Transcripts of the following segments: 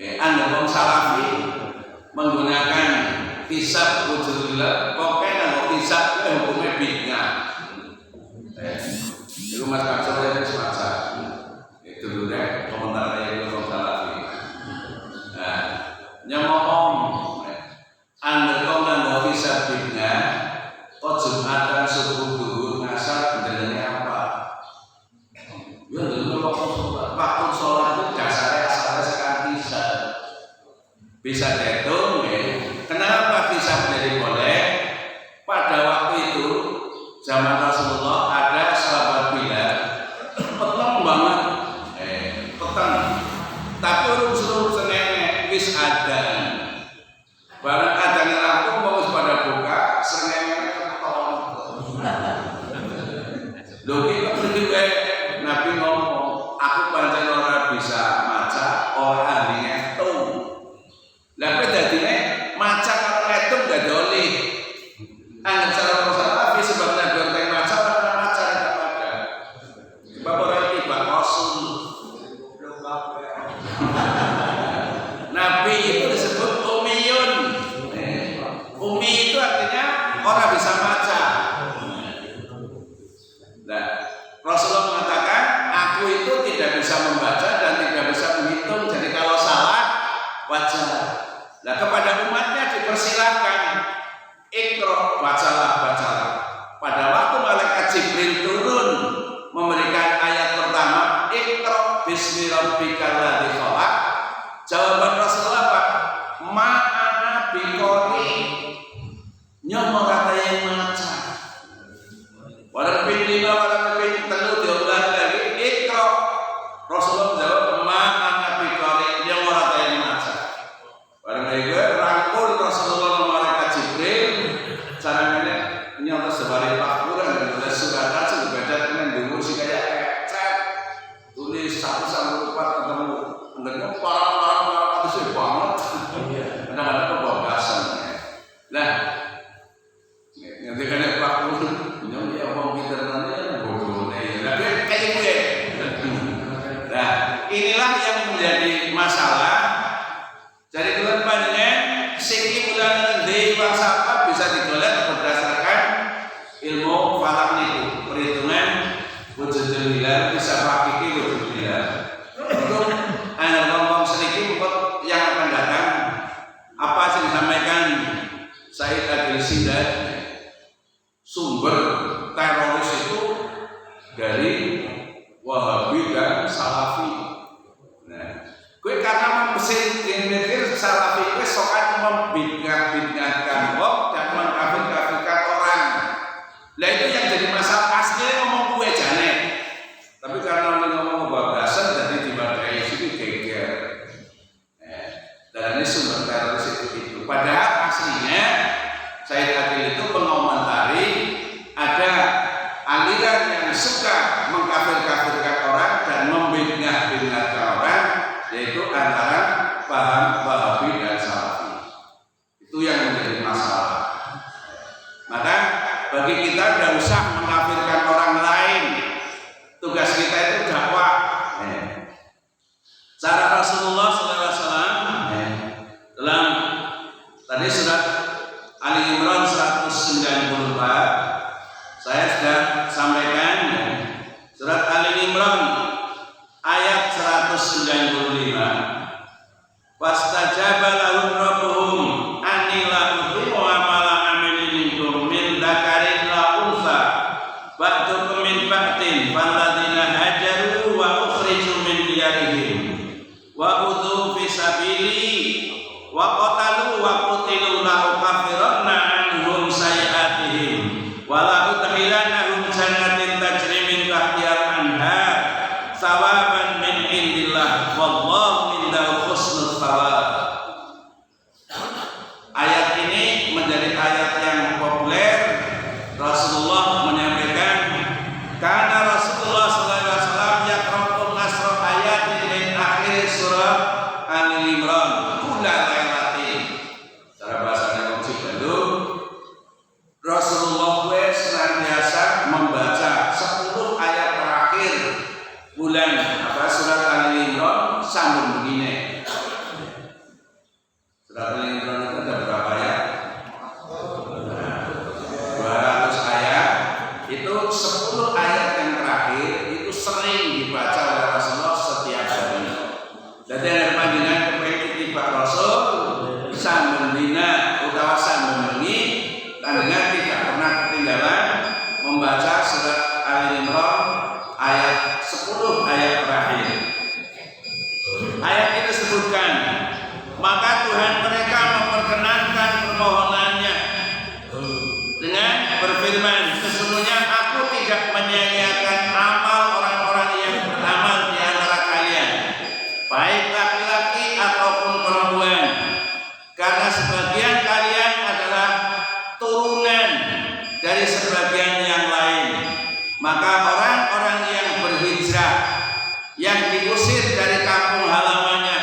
Anda wong salafi menggunakan hisab wujudillah, pokoknya kalau hisab itu hukumnya bid'ah. Itu Mas Maksud yang semasa itu dulu deh komentar yang wong salafi. Nah, nyamong Anda kau nggak hisab bid'ah, kau jumatan subuh dulu ngasar benernya apa? Ya dulu waktu sholat itu dasarnya asalnya sekarang bisa dihitung ya. Kenapa bisa menjadi boleh? Pada waktu itu zaman Rasulullah ada sahabat Bilal peteng banget, peteng. Tapi urung seluruh senene wis adzan. Barang adzan rampung mau pada buka senene ketolong. Lho iki kepriwe Nabi ngomong, aku pancen ora bisa maca, ora ahli ngitung. Lah kok dadine maca karo ngitung gak doli. Anggap cara salafi sebab Nabi ora maca ora maca gak pada. Sebab ora tiba rasul. Nabi itu disebut ummiyun. Ummi itu artinya orang bisa maca. Nah, Rasulullah mengatakan, aku itu tidak bisa membaca dan tidak bisa menghitung. Jadi kalau salah, wajar. Nah, kepada umatnya dipersilahkan, Iqra, bacalah. Pada waktu malaikat Jibril turun memberikan ayat pertama, Iqra bismi rabbikal ladzi khalaq. Jawaban Rasulullah apa? Ma'ana biqori. Nyomo kata yang maca. Walau pilih walau pilih telu diulang lagi. Iqra. Rasulullah jawab ma'ana biqori. Nyomo kata yang maca. Barang itu rangkul Rasulullah malaikat Jibril. Caranya nyata sebalik pakburan dan tulis surat aja dibaca dengan dulu sih kayak cek tulis 1-4 ketemu enggaknya parah itu banget. Kadang-kadang kebablasan. Nah, nanti kan pakburan nyong ya wong pinter nanya bodoh nih. Tapi kayak gitu ya. Nah, inilah yang menjadi masalah. Jadi kemudian panjenengan sing ulangan dewasa apa bisa digolek berdasarkan ilmu falak niku, perhitungan wujudul hilal bisa hakiki wujudul hilal. Untuk anda ngomong sedikit untuk yang akan datang apa yang disampaikan Said Agil Sindad, sumber teroris itu dari Wahabi dan Salafi. Nah, gue karena mesin ini Salafi itu sokan membid'ahkan wong dan mengkafir-kafirkan orang. Lah itu yang jadi masalah aslinya ngomong gue jane. Tapi karena ngomong kebablasan jadi dimaknai sini geger. Dan ini sumber teroris itu. Padahal aslinya Said Akil itu mengomentari ada aliran yang suka mengkafir-kafirkan orang dan membid'ahkan orang, yaitu antara paham Wahabi dan Salafi. Itu yang menjadi masalah. Maka bagi kita tidak usah mengkafirkan orang lain. Tugas kita itu dakwah. Cara Rasulullah SAW dalam tadi surat Ali Imran 194 saya sudah sampaikan surat Ali Imran ayat 195. Wastajaba lahum rabbuhum anni la udhi'u amala amilin minkum min dzakarin la unsa ba'dukum min ba'din falladzina hajaru wa ukhriju min diyarihim wa udhu fi sabili wa qatalu wa qutilu la ukaffiranna anhum sayi'atihim wa la udkhilannahum jannatin tajri min tahtihal anhar sawaban min indillah wallahu indahu husnul thawab. Ayat ini menjadi ayat yang populer. Rasulullah menyampaikan karena Rasulullah SAW yaqra'u asra ayat min akhir surah Al-Imran kulla lailatin maka Tuhan mereka memperkenankan permohonannya dengan berfirman, sesungguhnya aku tidak menyia-nyiakan amal orang-orang yang beramal di antara kalian, baik laki-laki ataupun perempuan, karena sebagian kalian adalah turunan dari sebagian yang lain. Maka orang-orang yang berhijrah, yang diusir dari kampung halamannya,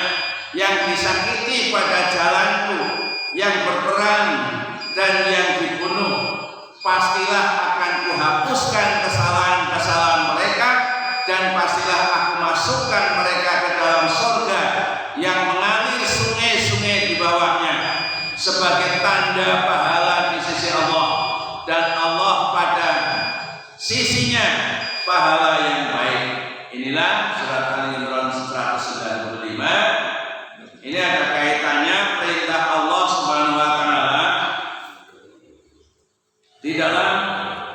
yang disakiti pada jalanku, yang berperang dan yang dibunuh, pastilah akan kuhapuskan kesalahan-kesalahan mereka, dan pastilah aku masukkan mereka ke dalam surga yang mengalir sungai-sungai di bawahnya sebagai tanda pahala di sisi Allah, dan Allah pada sisinya pahala yang baik. Inilah surat Al-Imran 195. Ini ada kaitannya perintah Allah Subhanahu wa taala di dalam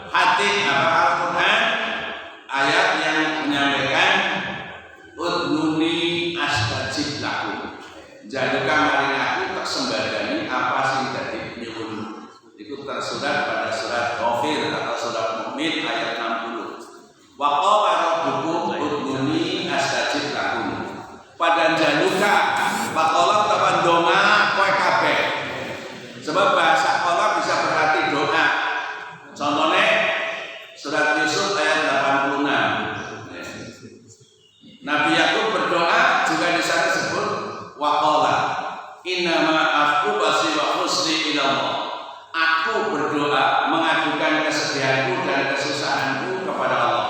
hadis Al-Qur'an, ayat yang menyampaikan udnuni astajib lakum. Jaduka maring aku tak sembadani apa sing dadi nyuwun. Itu tersurat pada surat Ghafir atau surat Mukmin ayat 60. Wa qala rabbukum udnuni astajib lakum. Pada jaduka waqala taban donga kowe kabeh. Sebab bahasa qala bisa berarti doa. Contohnya surat Yusuf ayat 86. Nabi Yakub berdoa juga di sana disebut waqala innama aku basi wa husni ila Allah. Aku berdoa mengadukan kesedihanku dan kesusahanku kepada Allah.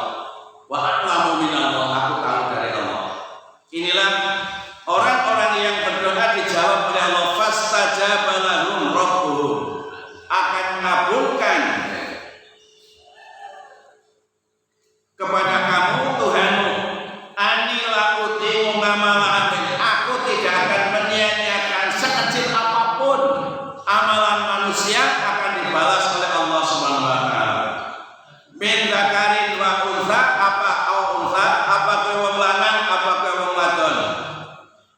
Wa a'lamu minallah, aku tahu dari Allah. Inilah orang-orang yang berdoa dijawab oleh Allah, fastajaba lahum rabbuhum, akan mengabulkan kepada kamu Tuhanmu, anila utimu ngamala amin, aku tidak akan menyia-nyiakan sekecil apapun amalan manusia, akan dibalas oleh Allah Subhanahu wa taala. Min dzakarin wa untha, apa au untha, apa ke wong lanang, apa ke wong wadon.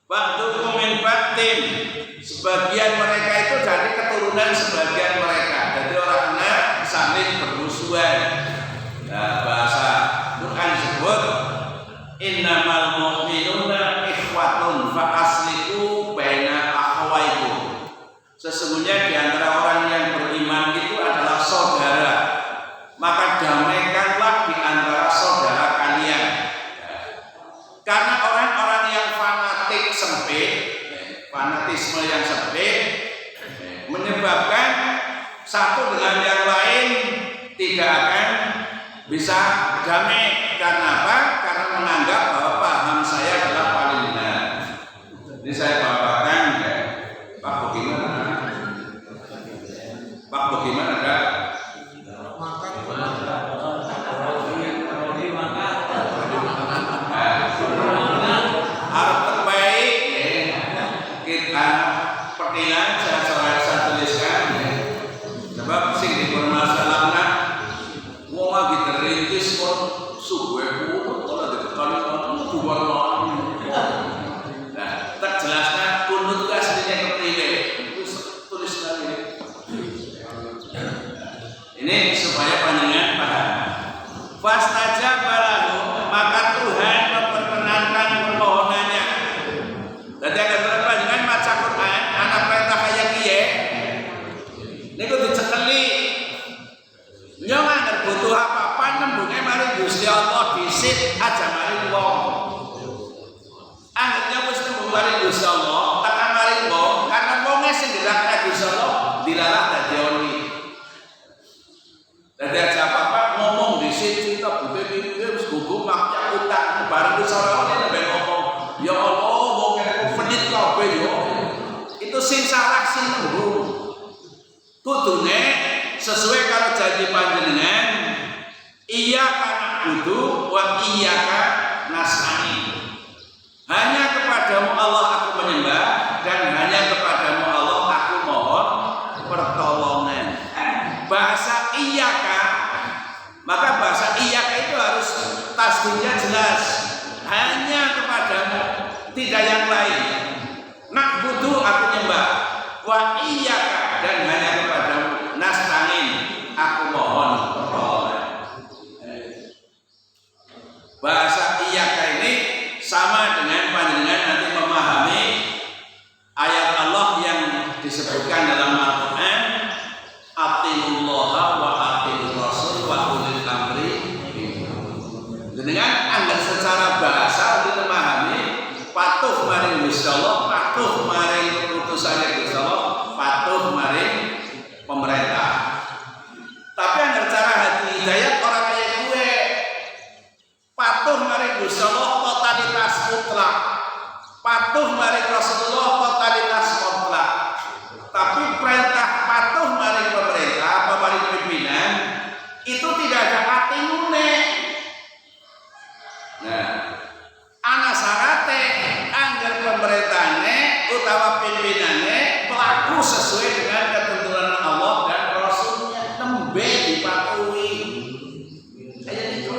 Ba'dukum min ba'din, sebagian mereka itu dari keturunan sebagian mereka. Jadi orangnya saling bermusuhan. Nah, bahasa Quran disebut innamal mu'minuna ikhwatun fa aslihu baina akhawaikum. Sesungguhnya di antara orang yang beriman itu adalah saudara, maka damaikanlah di antara saudara kalian. Karena orang-orang yang fanatik sempit, fanatisme yang sempit menyebabkan satu dengan yang lain tidak akan bisa damai. Karena apa? Karena menganggap bahwa paham saya adalah paling benar. Ini saya bawakan ya. Pak bagaimana? Pak bagaimana ada? Harap terbaik kita pertilan saya tuliskan ya. Sebab sing dipermasalahkan wong lagi terintis kok suwe pun ora dikekali dua lawan. Nah, terjelaskan kunut ke aslinya kepriwe. Tulis lagi. Ini supaya panjenengan paham. Fastajaba lahu, maka Tuhan memperkenankan permohonannya. Dadi agar panjenengan maca Quran, anak perintah kaya kiye. Niku dicekeli. Nyong anggar butuh apa-apa nembunge mari Gusti Allah disit aja mari wong. Anggernya wis nembung mari Gusti Allah, tekan mari wong, karena wonge sing dilakukan Gusti Allah dilalah dadi oni. Dadi aja apa-apa ngomong disit kita butuh iki wis gugu makya utang bareng wis ora ono nek ngomong. Ya Allah, wong kene penit kabeh yo. Itu sing salah sing nembung. Kudune sesuai karo janji panjenengan, iyyaka na'budu wa iyyaka nasta'in. Hanya kepadamu Allah aku menyembah, dan hanya kepadamu Allah aku mohon pertolongan. Bahasa iyyaka, maka bahasa iyyaka itu harus tasdidnya jelas. Hanya kepadamu, tidak yang lain. Na'budu wa iyyaka dan hanya kepadamu nasta'in aku mohon pertolongan. Bahasa iyyaka ini sama dengan panjenengan nanti memahami ayat Allah yang disebutkan dalam Al-Quran, atiullaha wa atiur rasul wa ulil amri minkum. Dengan anggar secara bahasa untuk memahami patuh maring Gusti Allah, patuh maring utusane Gusti Allah, patuh maring pemerintah. Tapi anggar cara hati hidayat orang kaya gue patuh maring Gusti Allah totalitas mutlak, patuh maring Rasulullah totalitas mutlak. Tapi perintah patuh maring pemerintah, apa maring pimpinan itu tidak ada hati nune. Nah, ana syarate anggar pemerintahane utawa pimpinannya pelaku sesuai dengan ketentuan Allah dan Rasulnya nembe dipatuhi. Kayak gitu.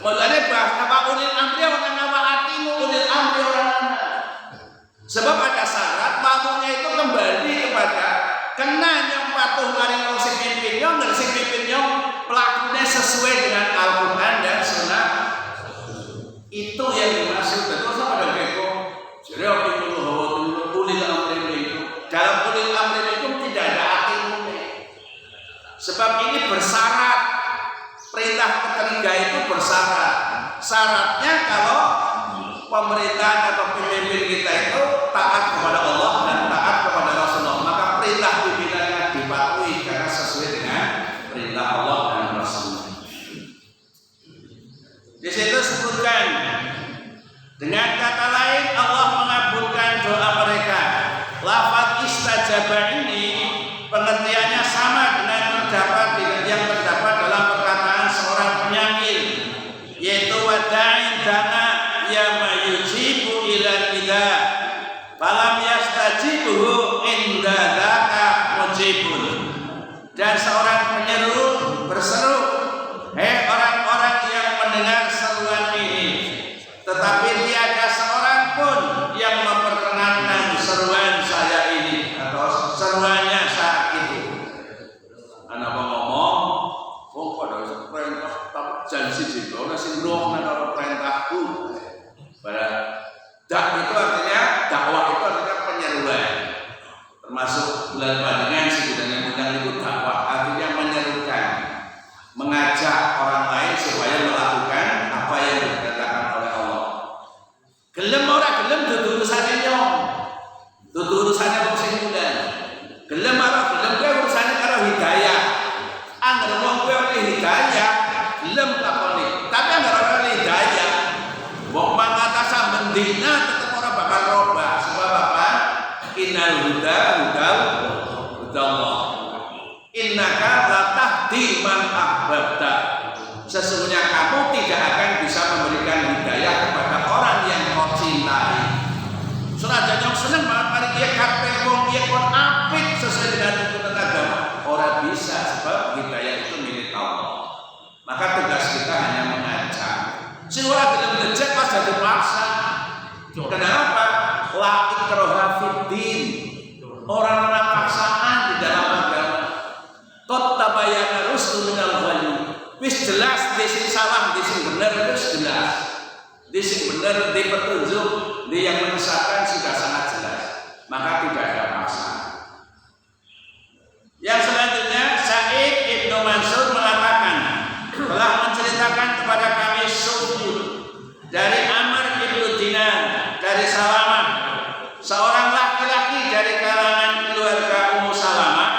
Mulane bahasa apa ulil amri orang nama atimu ulil amri orang ana. Sebab ada syarat patuhnya itu kembali kepada kena yang patuh maring wong sing pimpin yo nggak sing pimpin yo pelakunya sesuai dengan Al-Qur'an dan Sunnah. Itu yang dimaksud. Terus apa ada beko? Jadi ulil amri itu dalam ulil amri itu tidak ada atimu. Sebab ini bersyarat. Perintah ketiga itu bersyarat. Syaratnya kalau pemerintah atau pemimpin kita itu taat kepada Allah dan taat kepada Rasulullah, maka perintah pimpinannya dipatuhi karena sesuai dengan perintah Allah dan Rasulullah. Di situ sebutkan dengan kata lain Allah mengabulkan doa mereka. Lafaz istajabah ini pengertiannya sama dengan yang terdapat dalam perkataan seorang penyair, yaitu wada'in dana ya mayujibu ila ila falam yastajibuhu inda dzaka mujibun. Dan seorang penyeru berseru, hei orang-orang yang mendengar seruan ini, tetapi tiada seorang pun yang memperkenankan seruan saya ini atau seruannya saat itu. Anak ngomong, oh pada perintah tapi janji jiwa nasi roh menurut perintahku. Pada dak itu artinya dakwah itu artinya penyeruan, termasuk bulan pandangan sebutnya bulan itu dakwah artinya menyerukan, mengajak orang lain supaya melakukan apa yang diperintahkan oleh Allah. Gelem ora gelem dudu urusane nyong, dudu urusane wong sing bulan. Gelem ora gelem kuwi urusane karo hidayah. Angger wong kuwi oleh hidayah, gelem lakoni. Tapi angger ora oleh hidayah, wong mangatasa bendina tetep ora bakal robah. Sebab apa? Innal huda hudallah. Innaka la tahdi man ahbabta. Sesungguhnya kamu tidak akan bisa memberikan hidayah kepada orang yang kau cintai. Senajan yang seneng banget mari dia kabeh wong dia kon apik sesuai dengan tuntunan agama. Ora bisa sebab hidayah itu milik Allah. Maka tugas kita hanya mengajak. Sing ora gelem ngejek pas dadi paksa. Kenapa? La ikraha fiddin. Orang paksaan di dalam agama. Qad tabayyana rusdu minal ghayy. Wis jelas di sing salah, di sing benar wis jelas. Di sing benar di petunjuk, di yang menyesatkan sudah sangat jelas. Maka tidak ada paksaan. Yang selanjutnya Sa'id Ibnu Mansur mengatakan telah menceritakan kepada kami sujud dari Amr Ibnu Dinar dari Salamah, seorang laki-laki dari kalangan keluarga Ummu Salamah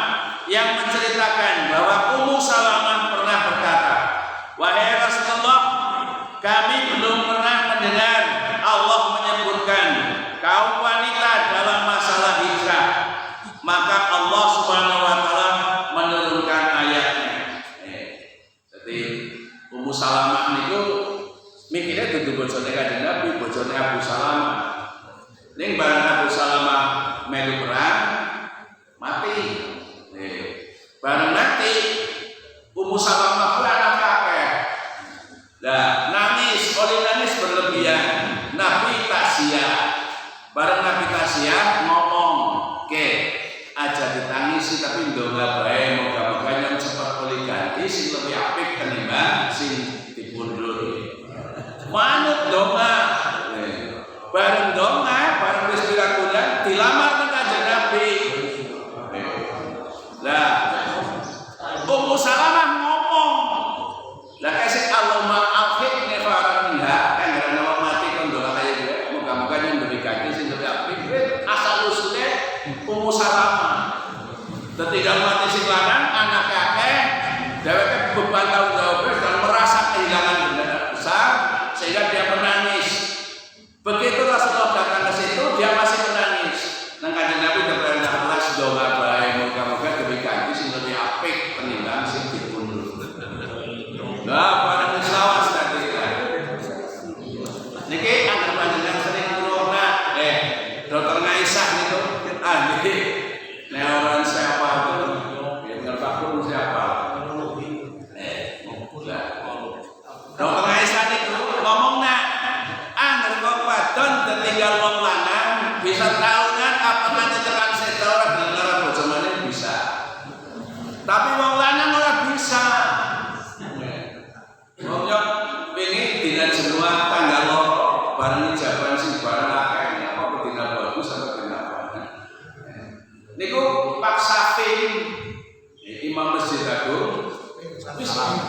yang menceritakan bahwa Ummu Salamah pernah berkata, wahai Rasulullah, kami belum pernah mendengar Allah menyebutkan kaum wanita dalam masalah sih tapi ndonga bae moga-moga yang cepat boleh ganti sing lebih apik ketimbang sing dipundur. Manut donga. Bareng donga, bareng wis pirang-pirang dilamar nang Kanjeng Nabi. Lah Ummu Salamah ngomong, lah kasih Allahumma alhiqni khairan minha, kan karena wong mati kon doa kaya gue, moga-moga yang berikan sing lebih apik. Asal usulnya Ummu Salamah. Ketika mati sing lanang anak kakek, dheweke beban tanggung jawab dan merasa kehilangan benda besar sehingga dia menangis. Begitu Rasulullah datang ke situ, dia masih menangis. Nang Kanjeng Nabi berperintah Allah doa bae moga-moga diberikan sing lebih apik penimbang sing dibunuh. Lah pada selawat tadi kan. Niki anak panjenengan sering ngrungokna Dokter Aisyah niku niki neuron siapa itu? Yang ngerti siapa? Dokter Aisyah niku ngomongna angger kok wadon ditinggal wong lanang bisa tahunan apa maneh tekan sedo ora dengar bojo meneh bisa. Tapi wong lanang ora bisa. Wong yo pengen dina jenuah tanggal loro bareng jaban sing bareng akeh apa dina bagus apa dina apa. Niku Pak Safin Imam Masjid Agung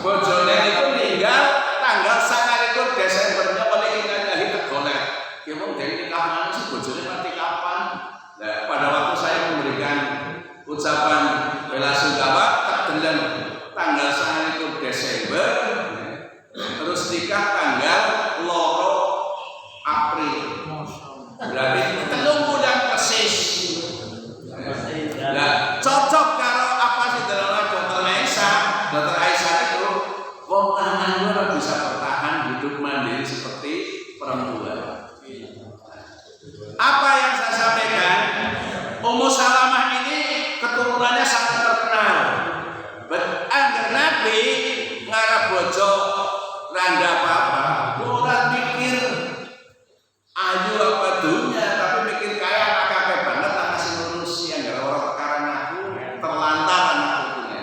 bojone niku ninggal tanggal 29 Desembernya oleh ingahi tegolet. Ya wong dene nikah maneh sih bojone mati kapan? Nah, pada waktu saya memberikan ucapan bela sungkawa tak deleng tanggal 29 Desember terus nikah tanggal 2 April. Berarti 3 bulan persis. Nah, cocok karo apa sih dalam Dokter Aisyah. Dokter Aisyah itu wong lanang ora bisa bertahan hidup mandiri seperti perempuan. Apa yang saya sampaikan, Ummu Salamah ini keturunannya sangat terkenal. Angger Nabi ngarep bojo randa apa-apa, ora mikir ayu apa dunia, tapi mikir kaya akeh banget tak kasih ngurusi angger ora perkara aku terlantar anak putunya.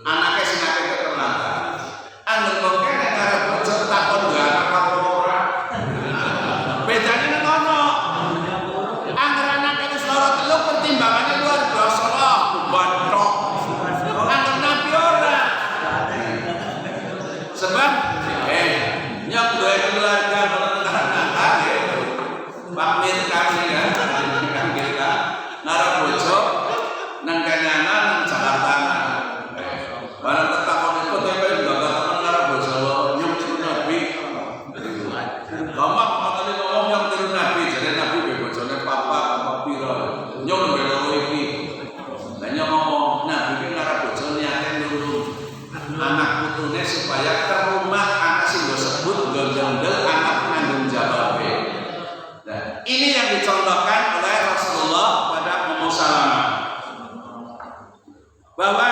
Anaknya sing akeh terlantar. Angger kok kene ngarep bojo takon gak apa ora. Bedane nang ono. Angger anake wis loro telu pertimbangannya luar biasa lah, beban tok. Angger Nabi ora. Sebab nyok duwe keluarga anak-anak Pak Mir kami ya, kan kita ngarep bojo nang Kenyana nang Jakarta. Barang tetakon itu tempe enggak temen ngarep bojo nyok tiru Nabi. Gampang katane ngomong nyok tiru Nabi, jare Nabi be bojone papa apa pira. Nyok nang loro iki. Lah nyok ngomong Nabi ki ngarep bojo niate nulung anak putune supaya terumah anak sing go sebut gondel anak penanggung jawab. Nah, ini yang dicontohkan oleh Rasulullah pada Ummu Salamah. Bahwa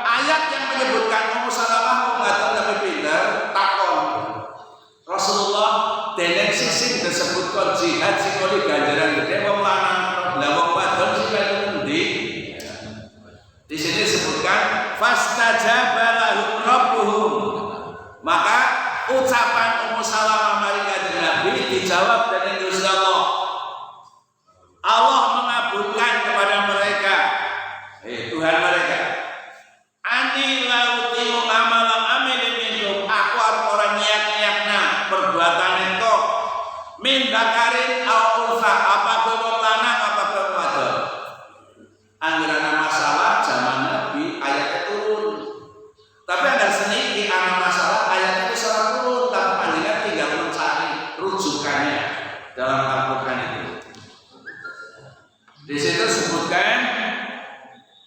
ayat yang menyebutkan Ummu Salamah mengatakan Nabi pinter takon. Rasulullah deneng sisi disebutkan jihad sing oleh ganjaran gede wong lanang, lah wong wadon sing endi? Di sini disebutkan fastajaba lahum rabbuhum. Maka ucapan Ummu Salamah mari kanjeng Nabi dijawab dengan Gusti Allah. Allah mengabulkan kepada mereka, Tuhan mereka. Ani lauti amalan amilin minum. Aku orang niat-niatna perbuatan itu min dakarin au unsa, apa wong lanang apa wong wadon. Anggaran masalah zaman Nabi ayatnya turun. Tapi ada seniki ana masalah ayatnya wis ora turun, tapi panjenengan tinggal mencari rujukannya dalam Al-Qur'an itu. Di situ sebutkan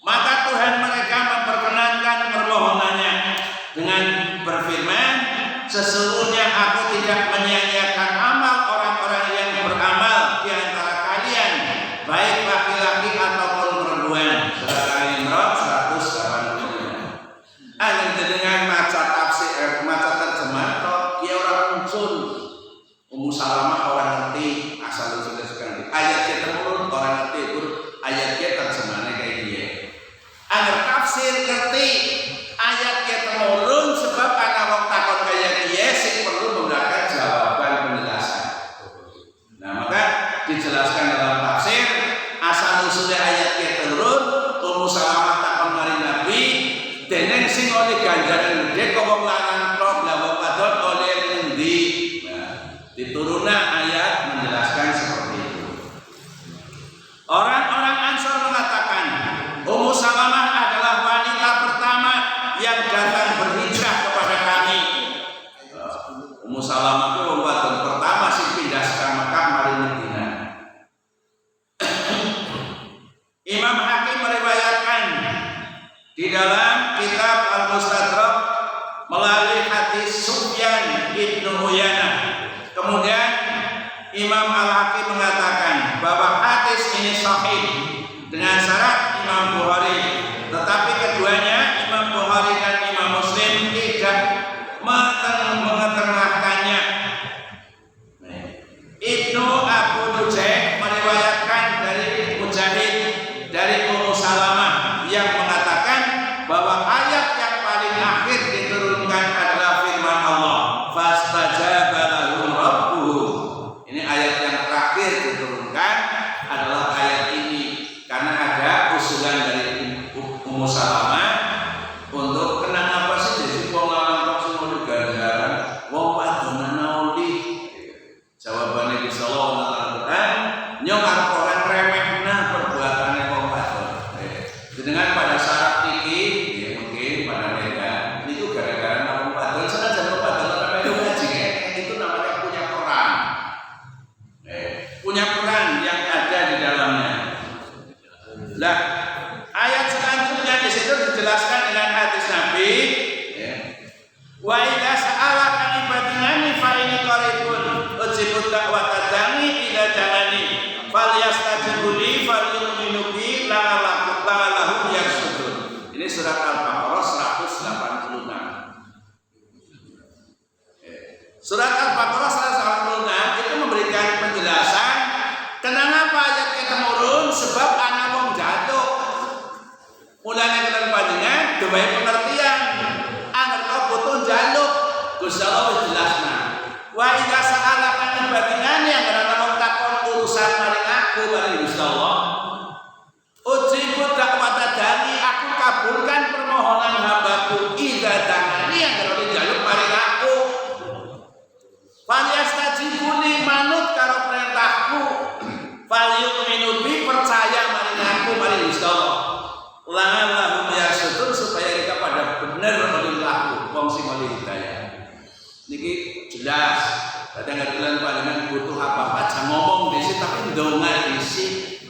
maka Tuhan mereka memperkenankan permohonannya dengan berfirman, sesungguhnya aku tidak menyia-nyiakan amal orang-orang yang beramal di antara kalian, baik laki-laki ataupun perempuan. Surah Al-Imran 185. Angin dengan maca tafsir, maca terjemah, dia orang muncul. Ummu Salamah orang ngerti asal usulnya sekarang. Ayatnya turun orang ngerti, ayatnya terjemah. sesudah ayat ke turun Ummu Salamah takon maring Nabi denen sing oleh ganjaran gede kok wong lanang tok lah wong wadon oleh endi. Nah, diturunna ayat menjelaskan seperti itu. Orang-orang Ansor mengatakan Ummu Salamah adalah wanita pertama yang datang berhijrah kepada kami. Ummu Salamah itu wong wadon pertama sing pindah saka Mekah mari Madinah. Imam Hakim meriwayatkan di dalam kitab Al-Mustadrak melalui hadis Sufyan ibnu Uyainah. Kemudian Imam Al-Hakim mengatakan bahwa hadis ini sahih dengan syarat Imam Bukhari, tetapi keduanya Imam Bukhari dan Imam Muslim tidak mengetengahkannya. Ibnu Abu Nujaih meriwayatkan dari Mujahid dari Ummu Salamah yang mengatakan bahwa ayat yang paling akhir diturunkan adalah firman Allah, fastajaba lahum rabbuhum. Ini ayat yang terakhir diturunkan adalah ayat ini karena ada usulan dari Ummu Salamah untuk kenapa sih jadi wong lanang kok sing mau ganjaran wong wadon nauli. Jawabannya di Solo Al-Quran nyong arep orang remehna perbuatannya wong wadon. Dengan pada syarat iki ya mungkin pada mereka itu gara-gara wong wadon senajan wong wadon tapi ngaji itu namanya punya peran. Punya peran yang ada di dalamnya. Lah ayat selanjutnya di situ dijelaskan dengan hadis Nabi wa idza sa'alaka ibadina fa inni qaribun ujibu da'wata da'i ila da'ani falyastajibu li falyu'minu bi la'allahum yarshudun. Ini surat Al-Baqarah 186. Surat Al-Baqarah 186 itu memberikan penjelasan kenapa ayat kita turun sebab anak wong jatuh. Mulane kalian panjenengan duwe pengertian angger kok butuh jaluk Gusti Allah jelasna. Wa idza sa'alaka ibadina yang ana wong takon urusan maring aku maring Gusti Allah. Ujibu da'wata da'i, aku kabulkan permohonan hambaku idza da'ani yang ana jaluk maring aku. Falyastajibuni manut karo perintahku. Falyu'minu bi percaya maring aku maring Gusti Allah. La'allahum yarshudun supaya mereka pada benar oleh aku wong sing oleh hidayah. Niki jelas. Kadang-kadang kalian butuh apa-apa jangan ngomong dhisik tapi ndonga dhisik.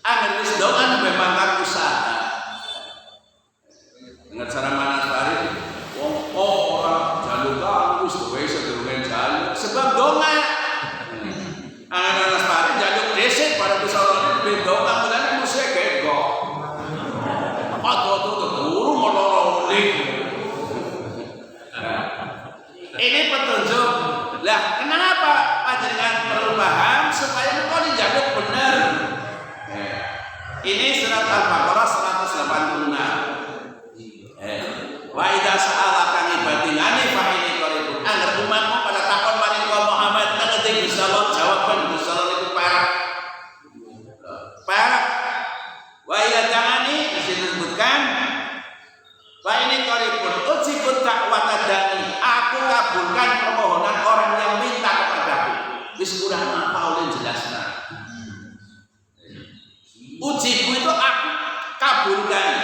Angger wis ndonga memang tak usaha. Dengan cara mana Farid wong ora jaluk aku wis duwe sedurunge jaluk sebab ndonga. Angger Farid jaluk dhisik pada besarane ndonga mulane mesti gegok. Guru menolong ini petunjuk. Lah kenapa panjenengan perlu paham supaya engkau dijaga benar. Ini surat Al-Baqarah 186. Wa idza sa'alaka ibadi anni fa inni qaribun. Angger umatmu pada takon maring Muhammad ngerti Gusti Allah jawaban Gusti Allah itu perak. Wa idza ta'ani disebutkan wa ini qaribun ujibut da'wata da'i, aku kabulkan permohonan orang yang minta kepadaku. Wis kurang apa oleh jelasna. Ujibu itu aku kabulkan.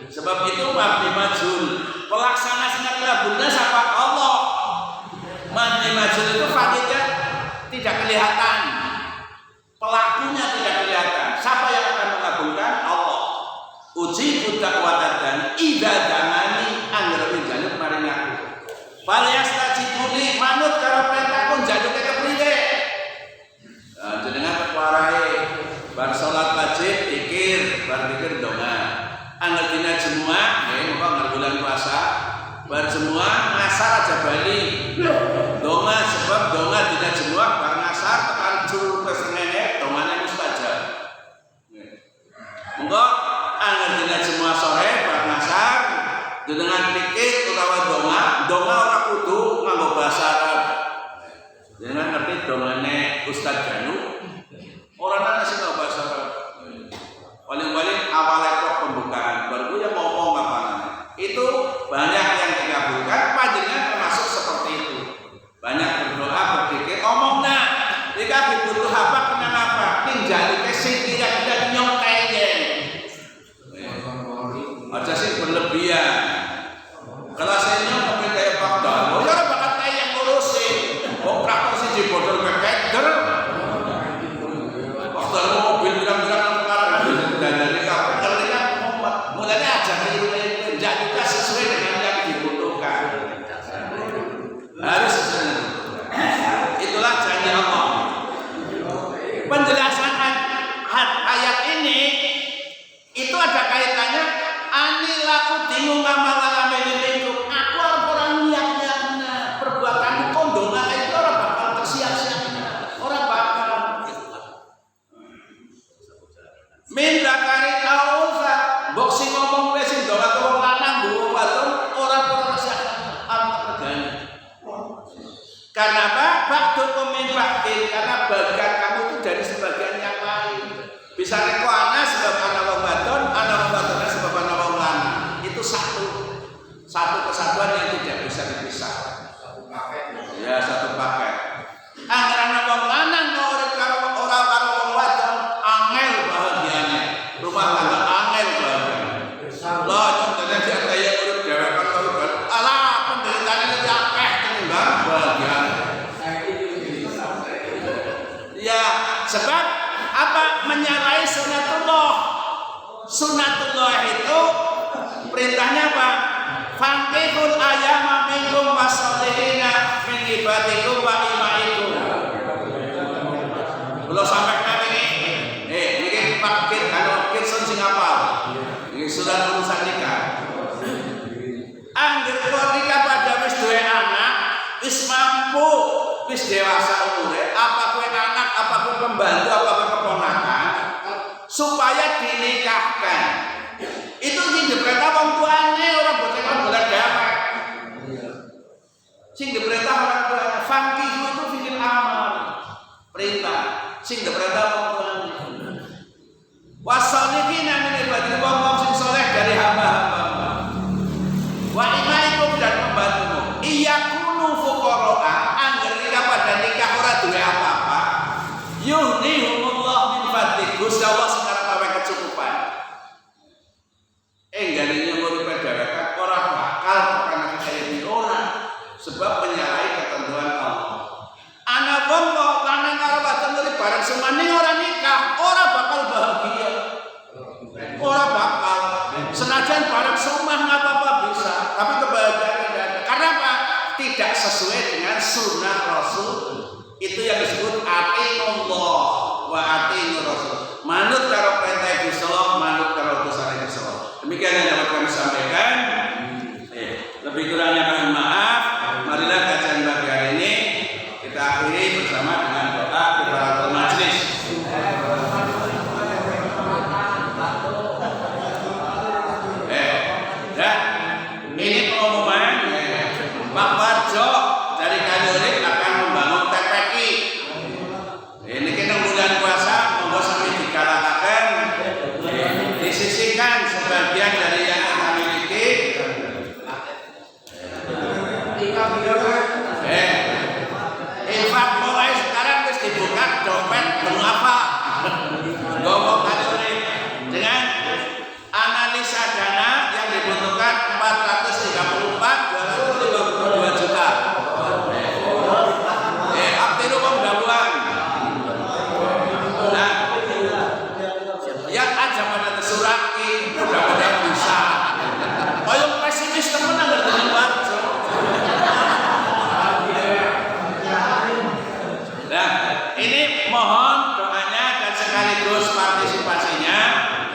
Sebab itu mabni majhul. Pelaksana sing kabulnya siapa? Allah. Mabni majhul itu fakirnya tidak kelihatan. Pelakunya tidak kelihatan. Siapa yang akan mengabulkan? Allah. Ujibu da'wata da'i idza da'ani angger jaluk maring aku. Falyastajibuli manut karo perintahku jaluke kepriye. Jenengan kewarai bar salat wajib zikir, bar zikir donga. Angger dina Jumat nggih monggo angger bulan puasa, bar Jumat ngasar aja bali. Donga sebab donga dina Jumat bar ngasar tekan curug kesengene dongane mustajab. Monggo angger dina Jumat sore bar ngasar dengan pikir utawa donga ora kudu nganggo bahasa Arab. Jenengan ngerti dongane Ustaz Janu? Ora ana sing nganggo bahasa Arab. sing kira-kira nyongkayen. Aja sing berlebihan. Kalau saya nyongkayen kayak Pak Dalo, ya ora bakal kayak yang ngurusin. Kok praktek sih di bodol keder. Pak Dalo mobil bilang-bilang perkara dan dari kapan kalau dia mulanya aja jangan juga sesuai dengan yang dibutuhkan. Harus sesuai dengan itulah janji Allah. Penjelasan ayat ini itu ada kaitannya anila udingu ngamal itu. Aku orang niatnya perbuatan kondongan itu orang bakal tersia-sia. Orang bakal minta kari kausa boksi ngomong wis sing ndonga wong lanang wong wadon orang tersia-sia regane. Karena apa? Baktu komentar karena bagian kamu itu dari sebagian yang lain. Bisa reko anak sebab anak wong wadon sebab anak wong lanang. Itu satu kesatuan yang tidak bisa dipisah. Ya satu paket. Anggaran wong lanang orang karo wong wadon angel bahagianya. Rumah tangga angel bahagianya. Lah contohnya dia kayak urip dhewe kan alah penderitane iki akeh tinimbang bahagia. Ya, sebab apa? Menyalahi sunatullah. Sunatullah itu perintahnya apa? Fangkihul ayyama minkum wasolihina min ibadikum wa imaikum. Kalau sampai nanti ini paket kalau kitson sing apa? Ini surat urusan nikah. Anggir kalau nikah pada wis duwe anak, wis mampu, wis dewasa umure, apa kowe anak, apa kowe pembantu, apa kowe keponakan, supaya dinikahkan. Itu sing diperintah wong tuane ora boten bolan dawet. Sing diperintah orang tuane, fangkihu itu fi'il amal. Perintah sing diperintah wong tuane. Wasolihina min ibadikum wong sing saleh dari hamba-hamba. Wa imaikum dan pembantumu. Iyakunu fuqara'a angger nikah pada nikah ora duwe apa-apa. Yuhnihumullah min fadli. Gusti Allah sekarang pawe kecukupan. Enggane nyuwun pedhawekan ora bakal karena kaya iki ora sebab menyalahi ketentuan Allah. Ana wong kok lanang karo wadon urip bareng sumane ora nikah, ora bakal bahagia. Ora bakal. Senajan bareng sumah enggak apa-apa bisa, tapi kebahagiaan tidak ada. Karena apa? Tidak sesuai dengan sunnah Rasul. Itu yang disebut atiiullah wa atiiur Rasul. Manut karo perintah Gusti Allah, manut karo utusan Gusti Allah. Demikian yang dapat kami sampaikan. Lebih kurangnya kami maaf. Marilah kajian pagi hari ini kita akhiri bersama dengan doa kifaratul majlis. Ini pengumuman Pak Warjo dari Kalurit akan membangun TPQ. Ini kita bulan puasa monggo sampai digalakaken disisihkan sebagian dari yang kita miliki. Infak mulai sekarang harus dibuka dompet mengapa ngomong Kalurit dengan analisa dana yang dibutuhkan 252 juta. Aktiru wong daluan. Nah, ya aja pada tersuraki, mudah-mudahan bisa. Koyo pesimis temen nang ngerti Warjo. Nah, ini mohon doanya dan sekaligus partisipasinya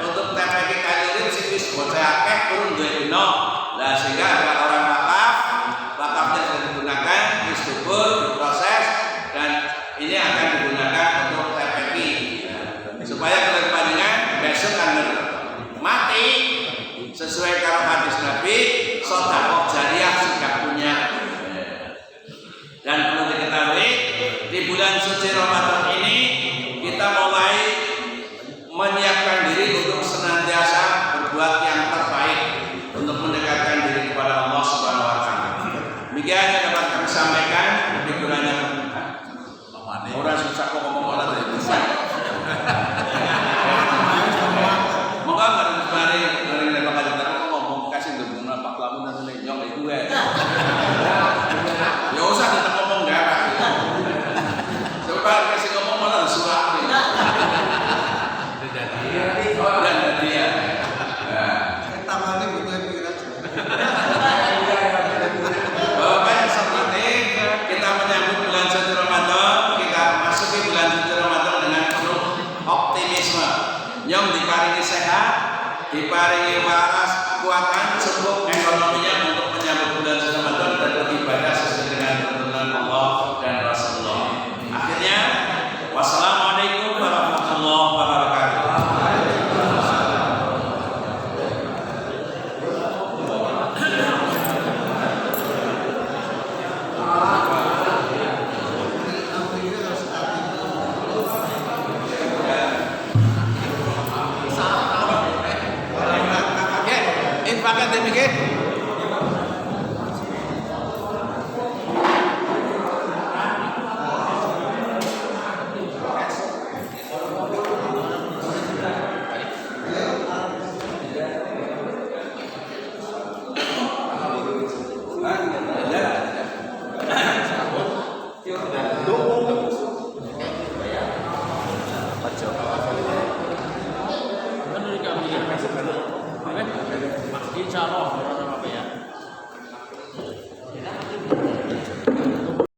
untuk TPQ Kalurit sing wis bocah akeh kurang duwe dina. Nah, sehingga ada orang wakafnya sudah digunakan, distruktur, diproses, dan ini akan digunakan untuk TPQ. Supaya kedepannya besok akan mati sesuai kalau hadis Nabi, sedekah jariah sudah punya. Dan perlu diketahui di bulan suci Ramadan ini kita mulai menyiapkan diri untuk senantiasa berbuat yang terbaik untuk mendekatkan diri kepada Allah Subhanahu wa taala. Demikian yang dapat kami sampaikan, lebih kurangnya orang susah kok ngomong orang bulan hadiah. Tamannya butuh pikiran. Bapak yang terpenting kita menyambut bulan suci Ramadan, kita masuki bulan suci Ramadan dengan penuh optimisme. Yang diparingi sehat, diparingi waras, kekuatan cukup ekonominya untuk menyambut bulan suci Ramadan dan beribadah sesuai dengan tuntunan Allah dan Rasulullah. Akhirnya, wassalamualaikum warahmatullahi wabarakatuh. Pakai demikian. Insya Allah.